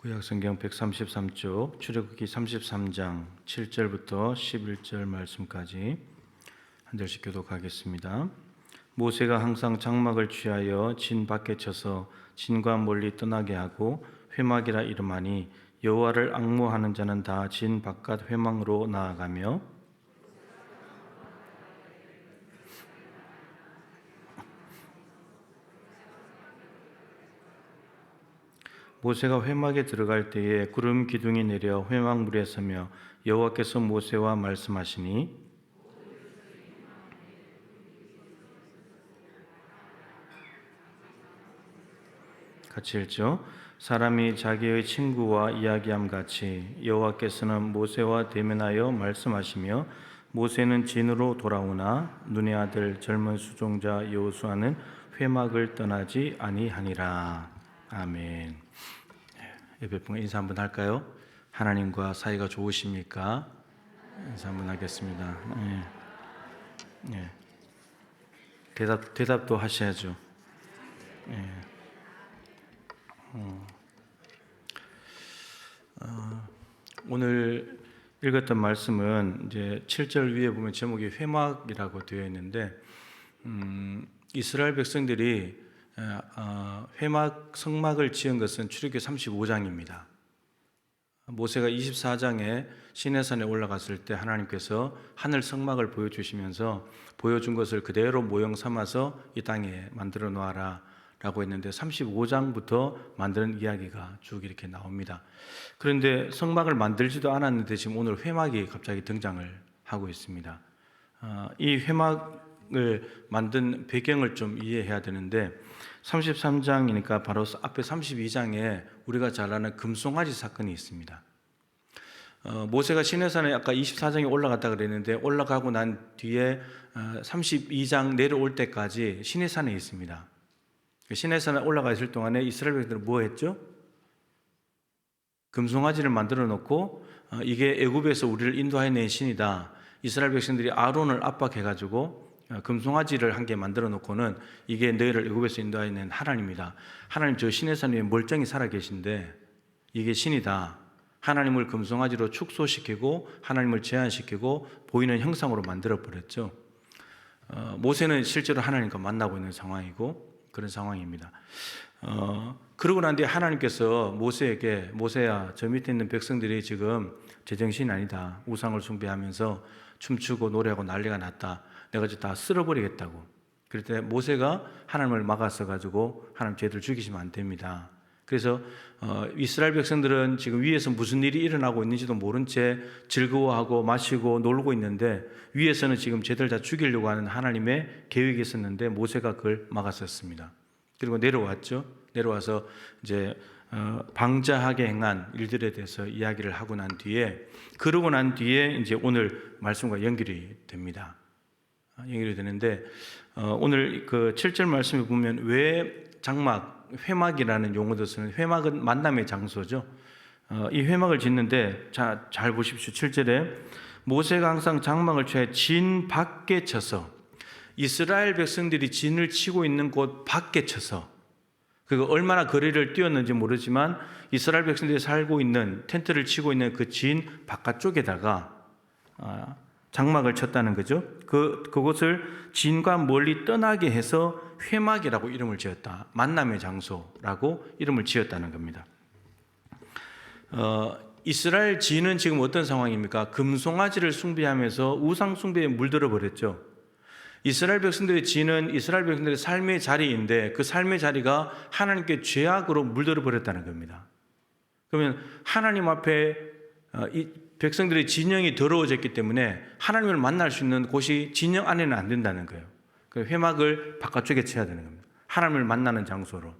구약성경 133쪽 출애굽기 33장 7절부터 11절 말씀까지 한 절씩 교독하겠습니다. 모세가 항상 장막을 취하여 진 밖에 쳐서 진과 멀리 떠나게 하고 회막이라 이름하니 여호와를 앙모하는 자는 다 진 바깥 회막으로 나아가며 모세가 회막에 들어갈 때에 구름 기둥이 내려 회막물에 서며 여호와께서 모세와 말씀하시니 같이 읽죠. 사람이 자기의 친구와 이야기함 같이 여호와께서는 모세와 대면하여 말씀하시며 모세는 진으로 돌아오나 눈의 아들 젊은 수종자 여호수아는 회막을 떠나지 아니하니라. 아멘. 예배분 인사 한번 할까요? 하나님과 사이가 좋으십니까? 인사 한번 하겠습니다. 대답도 하셔야죠. 오늘 읽었던 말씀은 이제 7절 위에 보면 제목이 회막이라고 되어 있는데 이스라엘 백성들이 회막 성막을 지은 것은 출애굽기 35장입니다. 모세가 24장에 시내산에 올라갔을 때 하나님께서 하늘 성막을 보여주시면서 보여준 것을 그대로 모형 삼아서 이 땅에 만들어 놓아라 라고 했는데 35장부터 만드는 이야기가 쭉 이렇게 나옵니다. 그런데 성막을 만들지도 않았는데 지금 오늘 회막이 갑자기 등장을 하고 있습니다. 이 회막을 만든 배경을 좀 이해해야 되는데 33장이니까 바로 앞에 32장에 우리가 잘 아는 금송아지 사건이 있습니다. 모세가 시내산에 아까 24장에 올라갔다 그랬는데 올라가고 난 뒤에 32장 내려올 때까지 시내산에 있습니다. 시내산에 올라가 있을 동안에 이스라엘 백성들은 뭐 했죠? 금송아지를 만들어 놓고 이게 애굽에서 우리를 인도해 낸 신이다. 이스라엘 백성들이 아론을 압박해가지고 금송아지를 한 개 만들어 놓고는 이게 너희를 애굽에서 인도해 낸 하나님이다. 하나님 저 시내산 위에 멀쩡히 살아 계신데 이게 신이다. 하나님을 금송아지로 축소시키고 하나님을 제한시키고 보이는 형상으로 만들어 버렸죠. 모세는 실제로 하나님과 만나고 있는 상황이고 그런 상황입니다. 그러고 난 뒤에 하나님께서 모세에게 모세야 저 밑에 있는 백성들이 지금 제정신이 아니다. 우상을 숭배하면서 춤추고 노래하고 난리가 났다. 내가 이제 다 쓸어버리겠다고. 그럴 때 모세가 하나님을 막았어 가지고 하나님 쟤들 죽이시면 안 됩니다. 그래서 이스라엘 백성들은 지금 위에서 무슨 일이 일어나고 있는지도 모른 채 즐거워하고 마시고 놀고 있는데 위에서는 지금 쟤들 다 죽이려고 하는 하나님의 계획이 있었는데 모세가 그걸 막았었습니다. 그리고 내려왔죠. 내려와서 이제 방자하게 행한 일들에 대해서 이야기를 하고 난 뒤에 그러고 난 뒤에 이제 오늘 말씀과 연결이 됩니다. 연결이 되는데 오늘 그 7절 말씀에 보면 왜 장막 회막이라는 용어도 쓰는 회막은 만남의 장소죠. 이 회막을 짓는데 잘 보십시오. 7절에 모세가 항상 장막을 취해 진 밖에 쳐서 이스라엘 백성들이 진을 치고 있는 곳 밖에 쳐서 그 얼마나 거리를 뛰었는지 모르지만 이스라엘 백성들이 살고 있는 텐트를 치고 있는 그 진 바깥쪽에다가 장막을 쳤다는 거죠. 그곳을 진과 멀리 떠나게 해서 회막이라고 이름을 지었다. 만남의 장소라고 이름을 지었다는 겁니다. 이스라엘 진은 지금 어떤 상황입니까? 금송아지를 숭배하면서 우상 숭배에 물들어 버렸죠. 이스라엘 백성들의 진은 이스라엘 백성들의 삶의 자리인데 그 삶의 자리가 하나님께 죄악으로 물들어 버렸다는 겁니다. 그러면 하나님 앞에 이 백성들의 진영이 더러워졌기 때문에 하나님을 만날 수 있는 곳이 진영 안에는 안 된다는 거예요. 그 회막을 바깥쪽에 쳐야 되는 겁니다. 하나님을 만나는 장소로.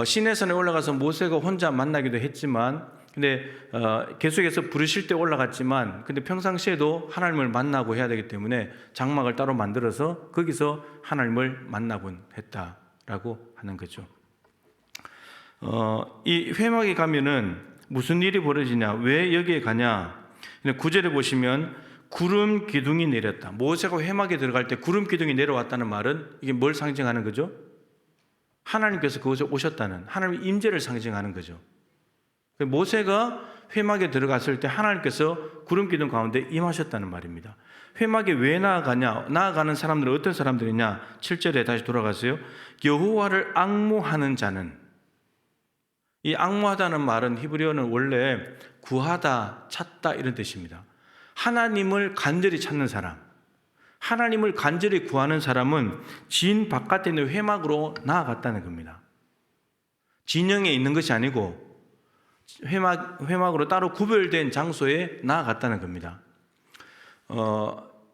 시내산에 올라가서 모세가 혼자 만나기도 했지만 근데 계속해서 부르실 때 올라갔지만 근데 평상시에도 하나님을 만나고 해야 되기 때문에 장막을 따로 만들어서 거기서 하나님을 만나곤 했다라고 하는 거죠. 이 회막에 가면은 무슨 일이 벌어지냐? 왜 여기에 가냐? 9절에 보시면 구름 기둥이 내렸다. 모세가 회막에 들어갈 때 구름 기둥이 내려왔다는 말은 이게 뭘 상징하는 거죠? 하나님께서 그곳에 오셨다는 하나님의 임재를 상징하는 거죠. 모세가 회막에 들어갔을 때 하나님께서 구름 기둥 가운데 임하셨다는 말입니다. 회막에 왜 나아가냐? 나아가는 사람들은 어떤 사람들이냐? 7절에 다시 돌아가세요. 여호와를 앙모하는 자는, 이 앙모하다는 말은 히브리어는 원래 구하다, 찾다 이런 뜻입니다. 하나님을 간절히 찾는 사람, 하나님을 간절히 구하는 사람은 진 바깥에 있는 회막으로 나아갔다는 겁니다. 진영에 있는 것이 아니고 회막으로 따로 구별된 장소에 나아갔다는 겁니다.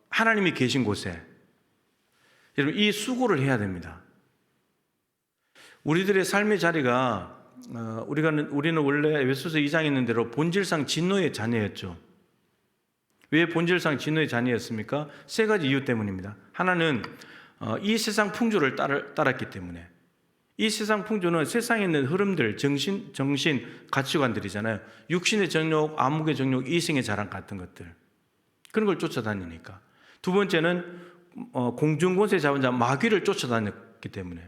하나님이 계신 곳에, 여러분, 이 수고를 해야 됩니다. 우리들의 삶의 자리가 우리는 원래 에베소서 2장에 있는 대로 본질상 진노의 자녀였죠. 왜 본질상 진노의 자녀였습니까? 세 가지 이유 때문입니다. 하나는 이 세상 풍조를 따랐기 때문에. 이 세상 풍조는 세상에 있는 흐름들, 정신, 가치관들이잖아요. 육신의 정욕, 암묵의 정욕, 이생의 자랑 같은 것들. 그런 걸 쫓아다니니까. 두 번째는 공중권세 잡은 자 마귀를 쫓아다녔기 때문에.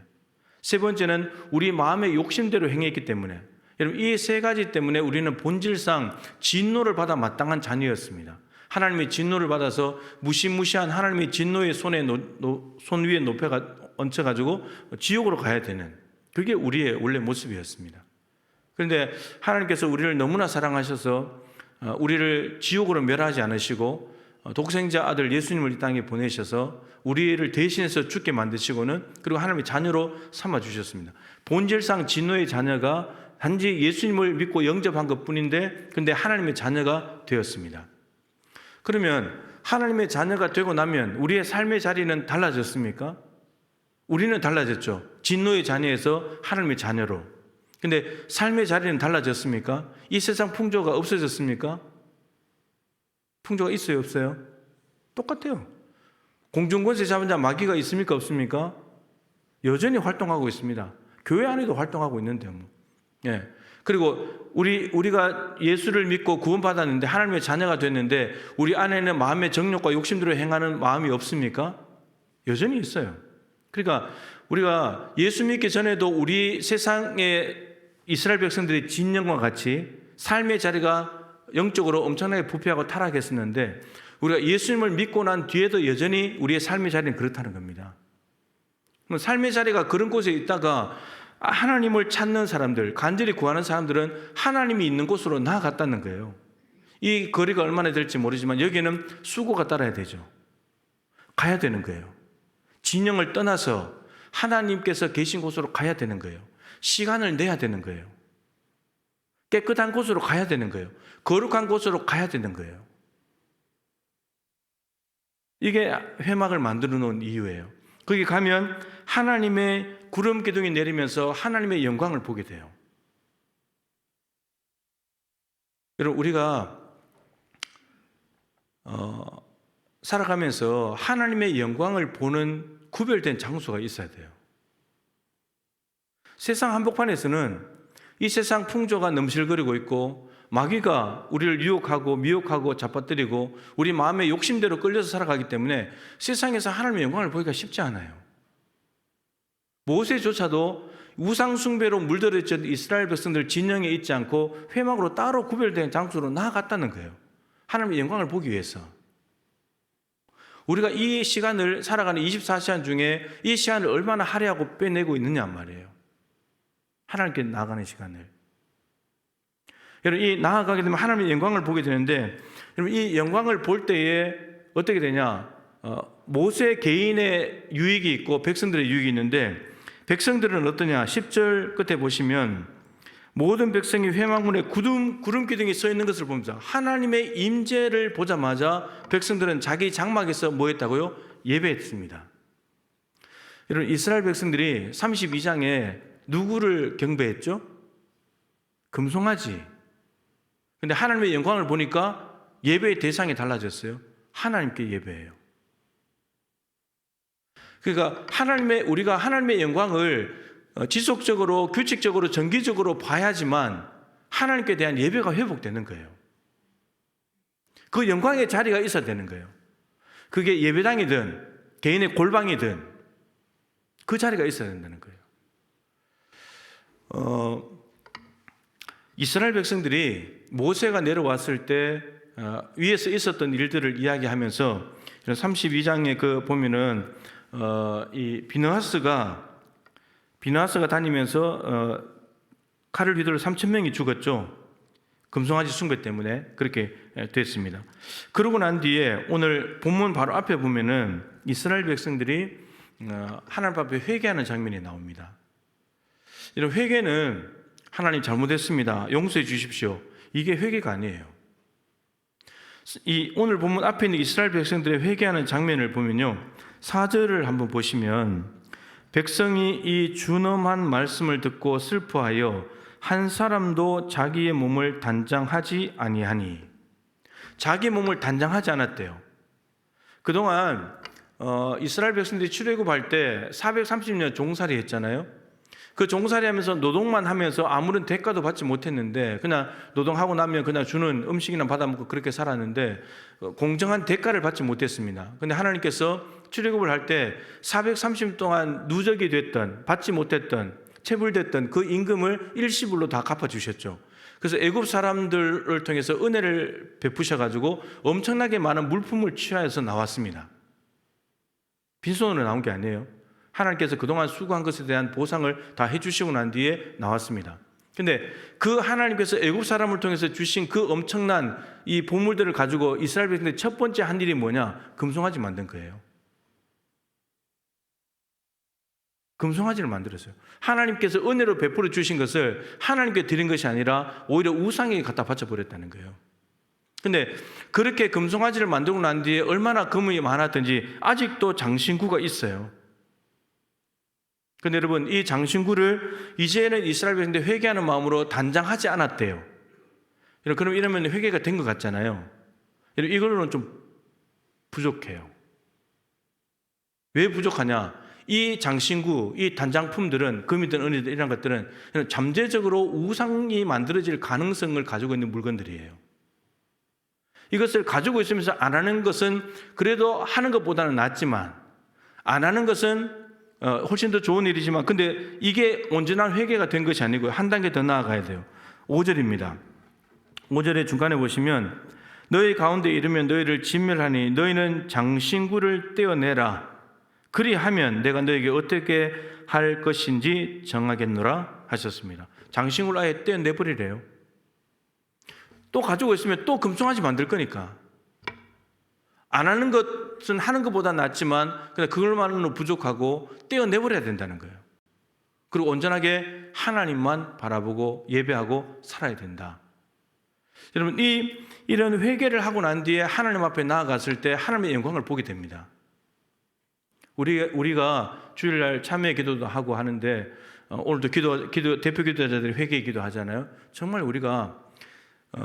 세 번째는 우리 마음의 욕심대로 행했기 때문에. 여러분, 이 세 가지 때문에 우리는 본질상 진노를 받아 마땅한 자녀였습니다. 하나님의 진노를 받아서 무시무시한 하나님의 진노의 손 위에 얹혀가지고 지옥으로 가야 되는, 그게 우리의 원래 모습이었습니다. 그런데 하나님께서 우리를 너무나 사랑하셔서 우리를 지옥으로 멸하지 않으시고 독생자 아들 예수님을 이 땅에 보내셔서 우리를 대신해서 죽게 만드시고는, 그리고 하나님의 자녀로 삼아주셨습니다. 본질상 진노의 자녀가 단지 예수님을 믿고 영접한 것뿐인데, 근데 하나님의 자녀가 되었습니다. 그러면 하나님의 자녀가 되고 나면 우리의 삶의 자리는 달라졌습니까? 우리는 달라졌죠. 진노의 자녀에서 하나님의 자녀로. 근데 삶의 자리는 달라졌습니까? 이 세상 풍조가 없어졌습니까? 풍조가 있어요, 없어요? 똑같아요. 공중권세 잡은 자 마귀가 있습니까, 없습니까? 여전히 활동하고 있습니다. 교회 안에도 활동하고 있는데요. 예. 그리고 우리가 예수를 믿고 구원받았는데 하나님의 자녀가 됐는데 우리 안에는 마음의 정욕과 욕심대로 행하는 마음이 없습니까? 여전히 있어요. 그러니까 우리가 예수 믿기 전에도 우리 세상의 이스라엘 백성들의 진영과 같이 삶의 자리가 영적으로 엄청나게 부패하고 타락했었는데, 우리가 예수님을 믿고 난 뒤에도 여전히 우리의 삶의 자리는 그렇다는 겁니다. 삶의 자리가 그런 곳에 있다가 하나님을 찾는 사람들, 간절히 구하는 사람들은 하나님이 있는 곳으로 나아갔다는 거예요. 이 거리가 얼마나 될지 모르지만 여기는 수고가 따라야 되죠. 가야 되는 거예요. 진영을 떠나서 하나님께서 계신 곳으로 가야 되는 거예요. 시간을 내야 되는 거예요. 깨끗한 곳으로 가야 되는 거예요. 거룩한 곳으로 가야 되는 거예요. 이게 회막을 만들어 놓은 이유예요. 거기 가면 하나님의 구름 기둥이 내리면서 하나님의 영광을 보게 돼요. 여러분, 우리가 살아가면서 하나님의 영광을 보는 구별된 장소가 있어야 돼요. 세상 한복판에서는 이 세상 풍조가 넘실거리고 있고 마귀가 우리를 유혹하고 미혹하고 잡아뜨리고 우리 마음의 욕심대로 끌려서 살아가기 때문에 세상에서 하나님의 영광을 보기가 쉽지 않아요. 모세조차도 우상 숭배로 물들어있던 이스라엘 백성들 진영에 있지 않고 회막으로 따로 구별된 장소로 나아갔다는 거예요. 하나님의 영광을 보기 위해서. 우리가 이 시간을 살아가는 24시간 중에 이 시간을 얼마나 할애하고 빼내고 있느냐 말이에요. 하나님께 나아가는 시간을. 여러분, 이 나아가게 되면 하나님의 영광을 보게 되는데, 여러분, 이 영광을 볼 때에 어떻게 되냐? 모세 개인의 유익이 있고 백성들의 유익이 있는데, 백성들은 어떠냐? 10절 끝에 보시면 모든 백성이 회막문에 구름 기둥이 서 있는 것을 보면서 하나님의 임재를 보자마자 백성들은 자기 장막에서 뭐 했다고요? 예배했습니다. 여러분, 이스라엘 백성들이 32장에 누구를 경배했죠? 금송아지. 근데 하나님의 영광을 보니까 예배의 대상이 달라졌어요. 하나님께 예배해요. 그러니까 우리가 하나님의 영광을 지속적으로, 규칙적으로, 정기적으로 봐야지만 하나님께 대한 예배가 회복되는 거예요. 그 영광의 자리가 있어야 되는 거예요. 그게 예배당이든 개인의 골방이든 그 자리가 있어야 된다는 거예요. 이스라엘 백성들이 모세가 내려왔을 때 위에서 있었던 일들을 이야기하면서 32장에 그 보면은 이 비느하스가 다니면서 칼을 휘둘러 3,000명이 죽었죠. 금송아지 숭배 때문에 그렇게 됐습니다. 그러고 난 뒤에 오늘 본문 바로 앞에 보면은 이스라엘 백성들이 하나님 앞에 회개하는 장면이 나옵니다. 이런 회개는 하나님 잘못했습니다, 용서해 주십시오, 이게 회개가 아니에요. 이 오늘 본문 앞에 있는 이스라엘 백성들의 회개하는 장면을 보면요, 4절을 한번 보시면 백성이 이 준엄한 말씀을 듣고 슬퍼하여 한 사람도 자기의 몸을 단장하지 아니하니. 자기 몸을 단장하지 않았대요. 그동안 이스라엘 백성들이 출애굽할 때 430년 종살이 했잖아요. 그 종살이 하면서 노동만 하면서 아무런 대가도 받지 못했는데 그냥 노동하고 나면 그냥 주는 음식이나 받아먹고 그렇게 살았는데 공정한 대가를 받지 못했습니다. 근데 하나님께서 출애굽을 할 때 430년 동안 누적이 됐던, 받지 못했던, 체불됐던 그 임금을 일시불로 다 갚아주셨죠. 그래서 애굽 사람들을 통해서 은혜를 베푸셔가지고 엄청나게 많은 물품을 취하여서 나왔습니다. 빈손으로 나온 게 아니에요. 하나님께서 그동안 수고한 것에 대한 보상을 다 해주시고 난 뒤에 나왔습니다. 근데 그 하나님께서 애굽 사람을 통해서 주신 그 엄청난 이 보물들을 가지고 이스라엘 백성들이 첫 번째 한 일이 뭐냐? 금송아지 만든 거예요. 금송아지를 만들었어요. 하나님께서 은혜로 베풀어 주신 것을 하나님께 드린 것이 아니라 오히려 우상에게 갖다 바쳐버렸다는 거예요. 근데 그렇게 금송아지를 만들고 난 뒤에 얼마나 금이 많았든지 아직도 장신구가 있어요. 근데 여러분, 이 장신구를 이제는 이스라엘 백성들이 회개하는 마음으로 단장하지 않았대요. 그럼 이러면 회개가 된 것 같잖아요. 이걸로는 좀 부족해요. 왜 부족하냐? 이 장신구, 이 단장품들은, 금이든 은이든 이런 것들은 잠재적으로 우상이 만들어질 가능성을 가지고 있는 물건들이에요. 이것을 가지고 있으면서 안 하는 것은 그래도 하는 것보다는 낫지만, 안 하는 것은 훨씬 더 좋은 일이지만, 근데 이게 온전한 회개가 된 것이 아니고 한 단계 더 나아가야 돼요. 5절입니다. 5절의 중간에 보시면 너희 가운데 이르면 너희를 진멸하니 너희는 장신구를 떼어내라. 그리하면 내가 너에게 어떻게 할 것인지 정하겠노라 하셨습니다. 장신구를 아예 떼어내버리래요. 또 가지고 있으면 또 금송아지 만들 거니까. 안 하는 것은 하는 것보다 낫지만 그냥 그걸만으로 부족하고 떼어내버려야 된다는 거예요. 그리고 온전하게 하나님만 바라보고 예배하고 살아야 된다. 여러분, 이런 회개를 하고 난 뒤에 하나님 앞에 나아갔을 때 하나님의 영광을 보게 됩니다. 우리가 주일날 참회 기도도 하고 하는데 오늘도 대표 기도자들이 회개 기도하잖아요. 정말 우리가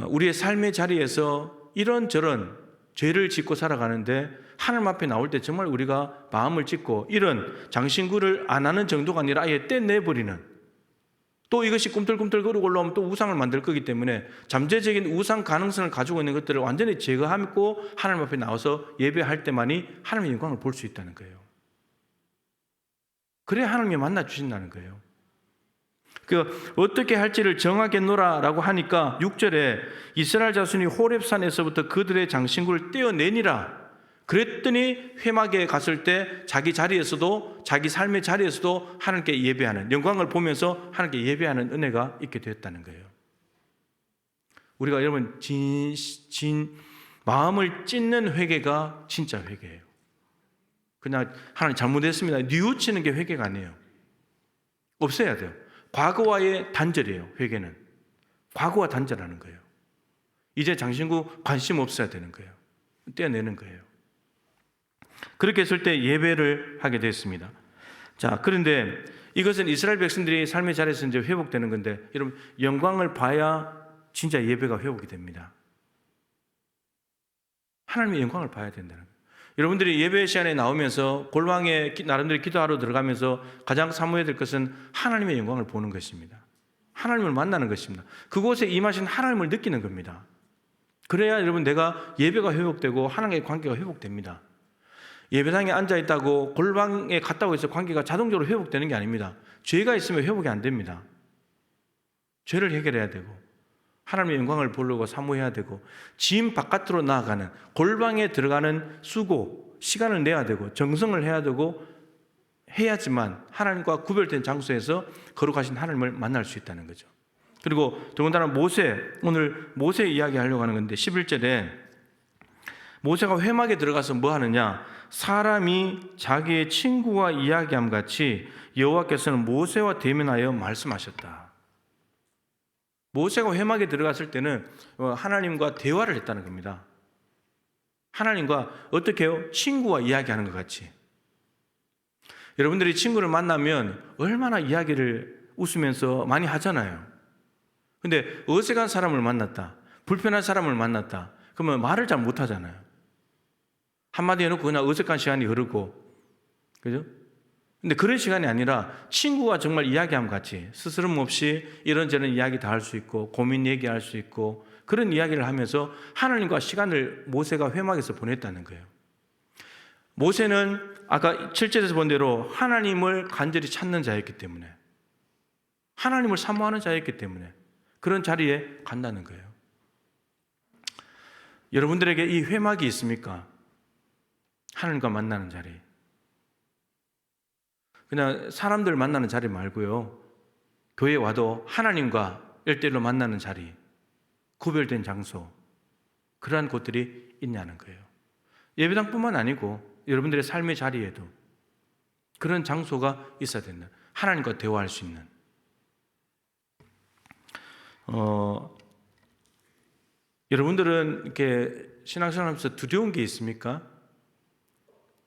우리의 삶의 자리에서 이런저런 죄를 짓고 살아가는데 하나님 앞에 나올 때 정말 우리가 마음을 찢고 이런 장신구를 안 하는 정도가 아니라 아예 떼내버리는, 또 이것이 꿈틀꿈틀 거리고 올라오면 또 우상을 만들 거기 때문에 잠재적인 우상 가능성을 가지고 있는 것들을 완전히 제거하고 하나님 앞에 나와서 예배할 때만이 하나님의 영광을 볼 수 있다는 거예요. 그래야 하나님이 만나 주신다는 거예요. 어떻게 할지를 정하겠노라라고 하니까 6절에 이스라엘 자손이 호렙산에서부터 그들의 장신구를 떼어내니라. 그랬더니 회막에 갔을 때 자기 자리에서도, 자기 삶의 자리에서도 하나님께 예배하는, 영광을 보면서 하나님께 예배하는 은혜가 있게 되었다는 거예요. 우리가 여러분 마음을 찢는 회개가 진짜 회개예요. 그냥 하나님 잘못했습니다, 뉘우치는 게 회개가 아니에요. 없애야 돼요. 과거와의 단절이에요. 회개는 과거와 단절하는 거예요. 이제 장신구 관심 없어야 되는 거예요. 떼어내는 거예요. 그렇게 했을 때 예배를 하게 됐습니다. 자, 그런데 이것은 이스라엘 백성들이 삶의 자리에서 이제 회복되는 건데, 여러분, 영광을 봐야 진짜 예배가 회복이 됩니다. 하나님의 영광을 봐야 된다는 거예요. 여러분들이 예배 시간에 나오면서 골방에 나름대로 기도하러 들어가면서 가장 사모해야 될 것은 하나님의 영광을 보는 것입니다. 하나님을 만나는 것입니다. 그곳에 임하신 하나님을 느끼는 겁니다. 그래야 여러분, 내가 예배가 회복되고 하나님의 관계가 회복됩니다. 예배당에 앉아있다고 골방에 갔다고 해서 관계가 자동적으로 회복되는 게 아닙니다. 죄가 있으면 회복이 안 됩니다. 죄를 해결해야 되고, 하나님의 영광을 보려고 사모해야 되고, 진 바깥으로 나아가는, 골방에 들어가는 수고, 시간을 내야 되고 정성을 해야 되고 해야지만 하나님과 구별된 장소에서 거룩하신 하나님을 만날 수 있다는 거죠. 그리고 더군다나 모세, 오늘 모세 이야기하려고 하는 건데 11절에 모세가 회막에 들어가서 뭐 하느냐, 사람이 자기의 친구와 이야기함 같이 여호와께서는 모세와 대면하여 말씀하셨다. 모세가 회막에 들어갔을 때는 하나님과 대화를 했다는 겁니다. 하나님과 어떻게 해요? 친구와 이야기하는 것 같이. 여러분들이 친구를 만나면 얼마나 이야기를 웃으면서 많이 하잖아요. 근데 어색한 사람을 만났다, 불편한 사람을 만났다, 그러면 말을 잘 못하잖아요. 한마디 해놓고 그냥 어색한 시간이 흐르고, 그죠? 근데 그런 시간이 아니라 친구가 정말 이야기함 같이 스스럼 없이 이런저런 이야기 다 할 수 있고 고민 얘기할 수 있고 그런 이야기를 하면서 하나님과 시간을 모세가 회막에서 보냈다는 거예요. 모세는 아까 7절에서 본 대로 하나님을 간절히 찾는 자였기 때문에, 하나님을 사모하는 자였기 때문에 그런 자리에 간다는 거예요. 여러분들에게 이 회막이 있습니까? 하나님과 만나는 자리. 그냥 사람들 만나는 자리 말고요, 교회에 와도 하나님과 1대1로 만나는 자리, 구별된 장소, 그러한 곳들이 있냐는 거예요. 예배당뿐만 아니고 여러분들의 삶의 자리에도 그런 장소가 있어야 된다. 하나님과 대화할 수 있는. 여러분들은 이렇게 신앙생활 하면서 두려운 게 있습니까?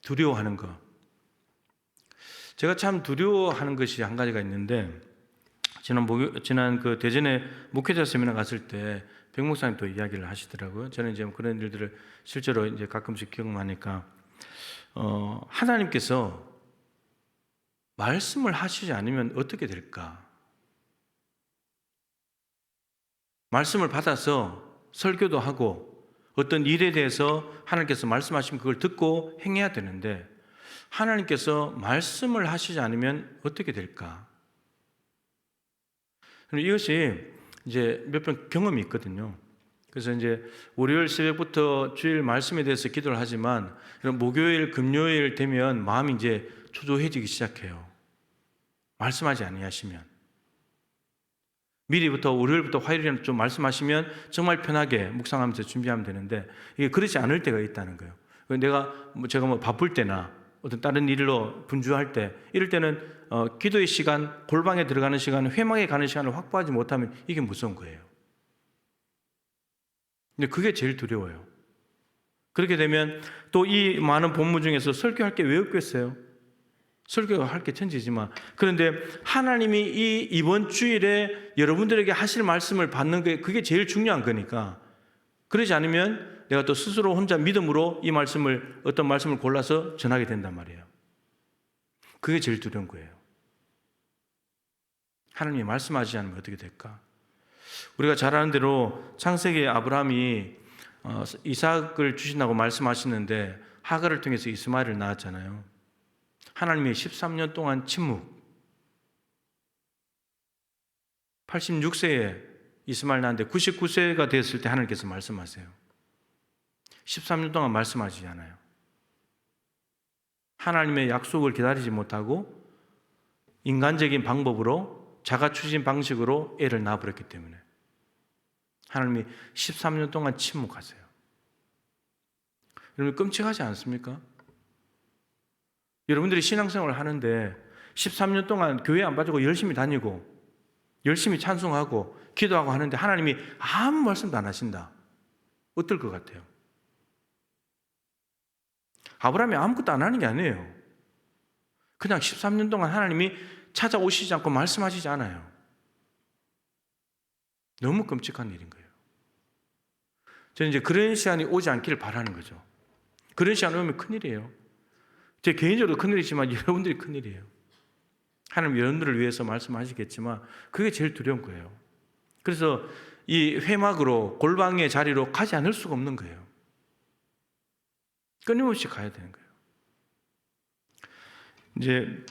두려워하는 거. 제가 참 두려워하는 것이 한 가지가 있는데, 지난 그 대전에 목회자 세미나 갔을 때 백 목사님 또 이야기를 하시더라고요. 저는 이제 그런 일들을 실제로 이제 가끔씩 경험하니까, 하나님께서 말씀을 하시지 않으면 어떻게 될까? 말씀을 받아서 설교도 하고 어떤 일에 대해서 하나님께서 말씀하시면 그걸 듣고 행해야 되는데, 하나님께서 말씀을 하시지 않으면 어떻게 될까? 이것이 이제 몇 번 경험이 있거든요. 그래서 이제 월요일 새벽부터 주일 말씀에 대해서 기도를 하지만 목요일, 금요일 되면 마음이 이제 초조해지기 시작해요. 말씀하지 아니하시면. 미리부터 월요일부터 화요일에는 좀 말씀하시면 정말 편하게 묵상하면서 준비하면 되는데, 이게 그렇지 않을 때가 있다는 거예요. 제가 뭐 바쁠 때나 어떤 다른 일로 분주할 때, 이럴 때는 기도의 시간, 골방에 들어가는 시간, 회막에 가는 시간을 확보하지 못하면 이게 무서운 거예요. 근데 그게 제일 두려워요. 그렇게 되면 또 이 많은 본문 중에서 설교할 게 왜 없겠어요? 설교할 게 천지지만, 그런데 하나님이 이번 주일에 여러분들에게 하실 말씀을 받는 게 그게 제일 중요한 거니까, 그러지 않으면 내가 또 스스로 혼자 믿음으로 이 말씀을, 어떤 말씀을 골라서 전하게 된단 말이에요. 그게 제일 두려운 거예요. 하나님이 말씀하지 않으면 어떻게 될까? 우리가 잘 아는 대로 창세기에 아브라함이 이삭을 주신다고 말씀하시는데 하갈을 통해서 이스마엘을 낳았잖아요. 하나님이 13년 동안 침묵, 86세에 이스마엘 낳았는데 99세가 됐을 때 하나님께서 말씀하세요. 13년 동안 말씀하시지 않아요. 하나님의 약속을 기다리지 못하고 인간적인 방법으로, 자가 추진 방식으로 애를 낳아버렸기 때문에 하나님이 13년 동안 침묵하세요. 여러분 끔찍하지 않습니까? 여러분들이 신앙생활을 하는데 13년 동안 교회 안 빠지고 열심히 다니고 열심히 찬송하고 기도하고 하는데 하나님이 아무 말씀도 안 하신다. 어떨 것 같아요? 아브라함이 아무것도 안 하는 게 아니에요. 그냥 13년 동안 하나님이 찾아오시지 않고 말씀하시지 않아요. 너무 끔찍한 일인 거예요. 저는 이제 그런 시간이 오지 않기를 바라는 거죠. 그런 시간이 오면 큰일이에요. 제 개인적으로 큰일이지만 여러분들이 큰일이에요. 하나님 여러분들을 위해서 말씀하시겠지만 그게 제일 두려운 거예요. 그래서 이 회막으로, 골방의 자리로 가지 않을 수가 없는 거예요. 끊임없이 가야 되는 거예요. 이제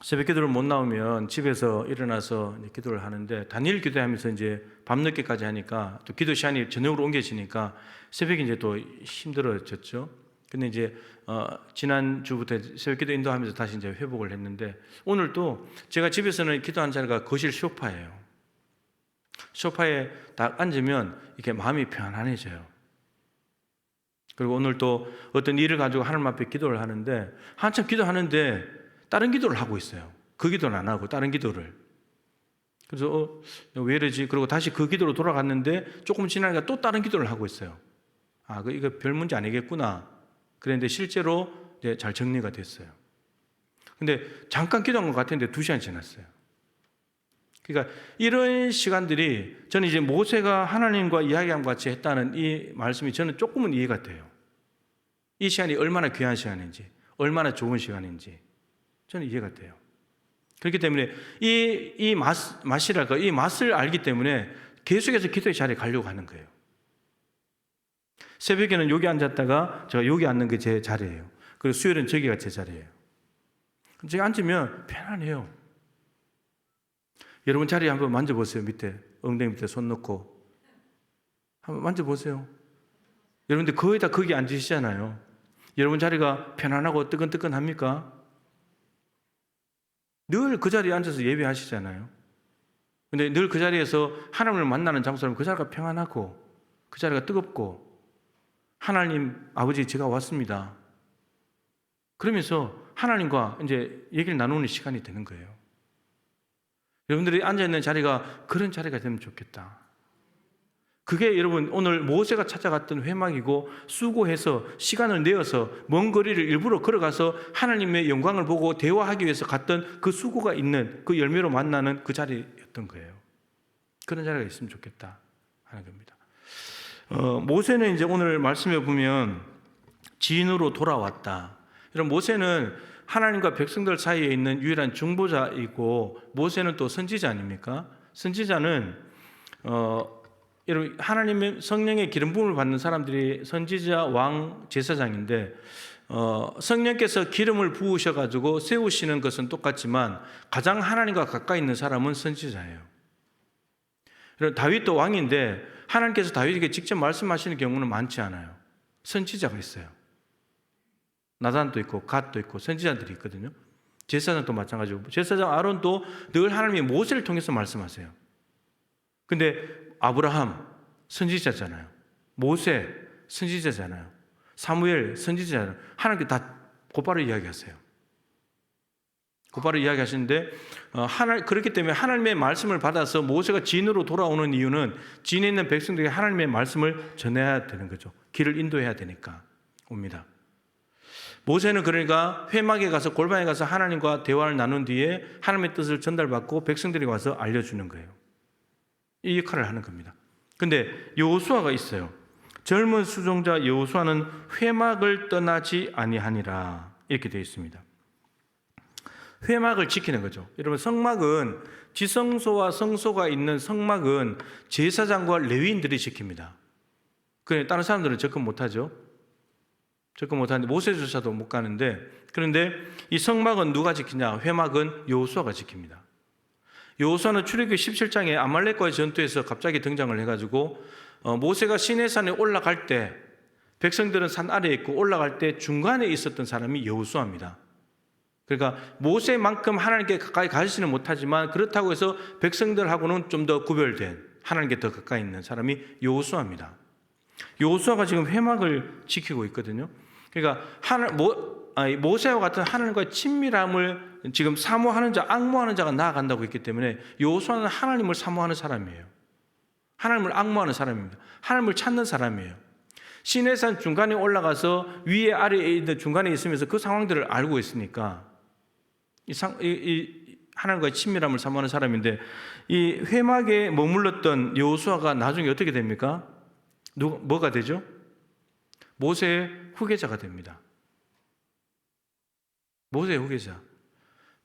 새벽 기도를 못 나오면 집에서 일어나서 이제 기도를 하는데, 단일 기도하면서 이제 밤늦게까지 하니까 또 기도 시간이 저녁으로 옮겨지니까 새벽에 이제 또 힘들어졌죠. 근데 이제 지난 주부터 새벽 기도 인도하면서 다시 이제 회복을 했는데, 오늘 또 제가 집에서는 기도한 자리가 거실 소파예요. 소파에 딱 앉으면 이렇게 마음이 편안해져요. 그리고 오늘 또 어떤 일을 가지고 하나님 앞에 기도를 하는데, 한참 기도하는데 다른 기도를 하고 있어요. 그 기도는 안 하고 다른 기도를. 그래서 왜 이러지? 그리고 다시 그 기도로 돌아갔는데 조금 지나니까 또 다른 기도를 하고 있어요. 이거 별 문제 아니겠구나. 그런데 실제로 이제 잘 정리가 됐어요. 근데 잠깐 기도한 것 같은데 2시간 지났어요. 그러니까 이런 시간들이, 저는 이제 모세가 하나님과 이야기함 같이 했다는 이 말씀이 저는 조금은 이해가 돼요. 이 시간이 얼마나 귀한 시간인지, 얼마나 좋은 시간인지 저는 이해가 돼요. 그렇기 때문에 이 맛이랄까, 이 맛을 알기 때문에 계속해서 기도의 자리에 가려고 하는 거예요. 새벽에는 여기 앉았다가 제가 여기 앉는 게 제 자리예요. 그리고 수요일은 저기가 제 자리예요. 제가 앉으면 편안해요. 여러분 자리 한번 만져보세요. 밑에 엉덩이 밑에 손 넣고 한번 만져보세요. 여러분들 거의 다 거기 앉으시잖아요. 여러분 자리가 편안하고 뜨끈뜨끈합니까? 늘 그 자리에 앉아서 예배하시잖아요. 근데 늘 그 자리에서 하나님을 만나는 장소라면 그 자리가 평안하고 그 자리가 뜨겁고, 하나님 아버지 제가 왔습니다, 그러면서 하나님과 이제 얘기를 나누는 시간이 되는 거예요. 여러분들이 앉아있는 자리가 그런 자리가 되면 좋겠다. 그게 여러분 오늘 모세가 찾아갔던 회막이고, 수고해서 시간을 내어서 먼 거리를 일부러 걸어가서 하나님의 영광을 보고 대화하기 위해서 갔던 그 수고가 있는 그 열매로 만나는 그 자리였던 거예요. 그런 자리가 있으면 좋겠다 하는 겁니다. 모세는 이제 오늘 말씀에 보면 진으로 돌아왔다. 여러분 모세는 하나님과 백성들 사이에 있는 유일한 중보자이고, 모세는 또 선지자 아닙니까? 선지자는 여러분 하나님의 성령의 기름 부음을 받는 사람들이 선지자, 왕, 제사장인데, 성령께서 기름을 부으셔가지고 세우시는 것은 똑같지만 가장 하나님과 가까이 있는 사람은 선지자예요. 다윗도 왕인데 하나님께서 다윗에게 직접 말씀하시는 경우는 많지 않아요. 선지자가 있어요. 나단도 있고 갓도 있고 선지자들이 있거든요. 제사장도 마찬가지고, 제사장 아론도 늘 하나님이 모세를 통해서 말씀하세요. 근데 아브라함 선지자잖아요. 모세 선지자잖아요. 사무엘 선지자잖아요. 하나님께 다 곧바로 이야기하세요. 곧바로 이야기하시는데, 그렇기 때문에 하나님의 말씀을 받아서 모세가 진으로 돌아오는 이유는 진에 있는 백성들에게 하나님의 말씀을 전해야 되는 거죠. 길을 인도해야 되니까 옵니다. 모세는 그러니까 회막에 가서, 골방에 가서 하나님과 대화를 나눈 뒤에 하나님의 뜻을 전달받고 백성들이 와서 알려주는 거예요. 이 역할을 하는 겁니다. 근데 여호수아가 있어요. 젊은 수종자 여호수아는 회막을 떠나지 아니하니라, 이렇게 되어 있습니다. 회막을 지키는 거죠. 여러분 성막은, 지성소와 성소가 있는 성막은 제사장과 레위인들이 지킵니다. 그런데 다른 사람들은 접근 못하죠. 접근 못하는데 모세조차도 못 가는데, 그런데 이 성막은 누가 지키냐? 회막은 여호수아가 지킵니다. 여호수아는 출애굽기 17장에 아말렉과의 전투에서 갑자기 등장을 해가지고, 모세가 시내산에 올라갈 때 백성들은 산 아래에 있고 올라갈 때 중간에 있었던 사람이 여호수아입니다. 그러니까 모세만큼 하나님께 가까이 가지지는 못하지만, 그렇다고 해서 백성들하고는 좀 더 구별된, 하나님께 더 가까이 있는 사람이 여호수아입니다. 여호수아가 지금 회막을 지키고 있거든요. 그러니까 모세와 같은 하나님과의 친밀함을 지금 사모하는 자, 앙모하는 자가 나아간다고 했기 때문에 여호수아는 하나님을 사모하는 사람이에요. 하나님을 앙모하는 사람입니다. 하나님을 찾는 사람이에요. 시내산 중간에 올라가서 위에 아래에 있는 중간에 있으면서 그 상황들을 알고 있으니까 하나님과의 친밀함을 사모하는 사람인데, 이 회막에 머물렀던 여호수아가 나중에 어떻게 됩니까? 뭐가 되죠? 모세의 후계자가 됩니다. 모세의 후계자.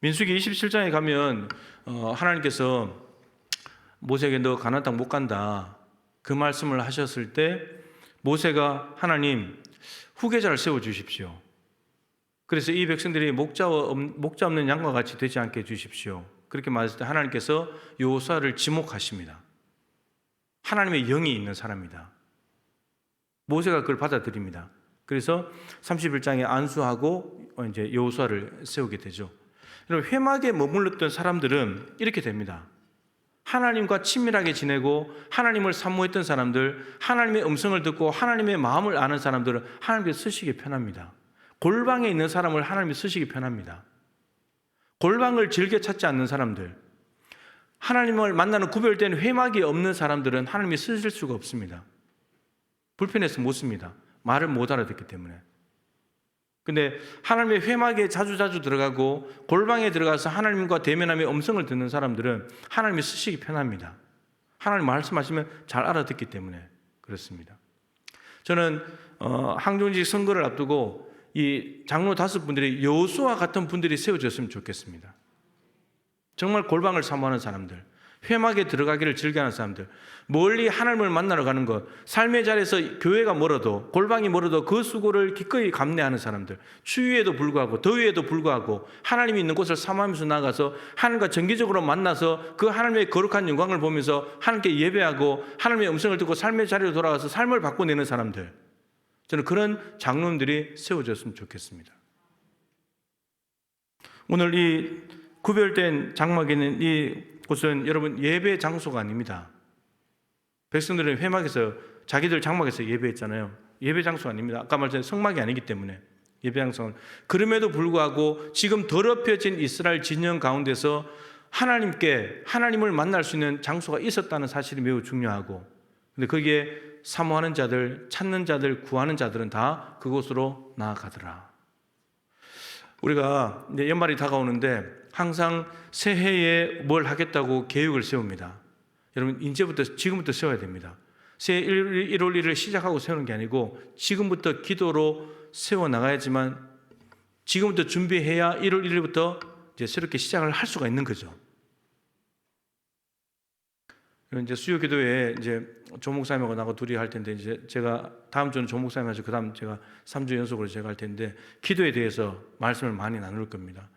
민수기 27장에 가면 하나님께서 모세에게 너 가나안 땅 못 간다, 그 말씀을 하셨을 때 모세가 하나님 후계자를 세워주십시오, 그래서 이 백성들이 목자 없는 양과 같이 되지 않게 해주십시오. 그렇게 말했을 때 하나님께서 여호수아를 지목하십니다. 하나님의 영이 있는 사람이다. 모세가 그걸 받아들입니다. 그래서 31장에 안수하고 이제 여호수아를 세우게 되죠. 여러분, 회막에 머물렀던 사람들은 이렇게 됩니다. 하나님과 친밀하게 지내고 하나님을 사모했던 사람들, 하나님의 음성을 듣고 하나님의 마음을 아는 사람들은 하나님께 쓰시기 편합니다. 골방에 있는 사람을 하나님이 쓰시기 편합니다. 골방을 즐겨 찾지 않는 사람들, 하나님을 만나는 구별된 회막이 없는 사람들은 하나님이 쓰실 수가 없습니다. 불편해서 못 씁니다. 말을 못 알아듣기 때문에. 근데 하나님의 회막에 자주 들어가고 골방에 들어가서 하나님과 대면하며 음성을 듣는 사람들은 하나님이 쓰시기 편합니다. 하나님 말씀하시면 잘 알아듣기 때문에 그렇습니다. 저는 항종직 선거를 앞두고 이 장로 5분들이 여호수아 같은 분들이 세워졌으면 좋겠습니다. 정말 골방을 사모하는 사람들, 회막에 들어가기를 즐겨하는 사람들, 멀리 하나님을 만나러 가는 것, 삶의 자리에서 교회가 멀어도, 골방이 멀어도 그 수고를 기꺼이 감내하는 사람들, 추위에도 불구하고 더위에도 불구하고 하나님이 있는 곳을 사모하면서 나가서 하나님과 정기적으로 만나서 그 하나님의 거룩한 영광을 보면서 하나님께 예배하고 하나님의 음성을 듣고 삶의 자리로 돌아가서 삶을 바꿔내는 사람들, 저는 그런 장로님들이 세워졌으면 좋겠습니다. 오늘 이 구별된 장막에 있는 이 곳은 여러분 예배 장소가 아닙니다. 백성들은 회막에서 자기들 장막에서 예배했잖아요. 예배 장소가 아닙니다. 아까 말했던 성막이 아니기 때문에 예배 장소는. 그럼에도 불구하고 지금 더럽혀진 이스라엘 진영 가운데서 하나님을 만날 수 있는 장소가 있었다는 사실이 매우 중요하고, 근데 거기에 사모하는 자들, 찾는 자들, 구하는 자들은 다 그곳으로 나아가더라. 우리가 이제 연말이 다가오는데 항상 새해에 뭘 하겠다고 계획을 세웁니다. 여러분, 지금부터 세워야 됩니다. 새해 1월 1일 시작하고 세우는 게 아니고 지금부터 기도로 세워나가야지만 지금부터 준비해야 1월 1일부터 이제 새롭게 시작을 할 수가 있는 거죠. 이제 수요 기도에 이제 조 목사님하고 나하고 둘이 할 텐데, 이제 제가 다음 주는 조 목사님 하시고 그다음 제가 3주 연속으로 제가 할 텐데 기도에 대해서 말씀을 많이 나눌 겁니다.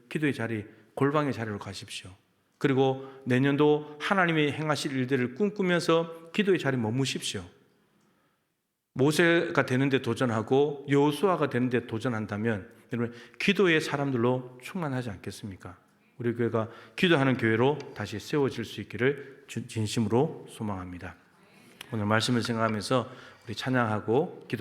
기도의 자리, 골방의 자리로 가십시오. 그리고 내년도 하나님이 행하실 일들을 꿈꾸면서 기도의 자리에 머무십시오. 모세가 되는데 도전하고 여호수아가 되는데 도전한다면 여러분 기도의 사람들로 충만하지 않겠습니까? 우리 교회가 기도하는 교회로 다시 세워질 수 있기를 진심으로 소망합니다. 오늘 말씀을 생각하면서 우리 찬양하고 기도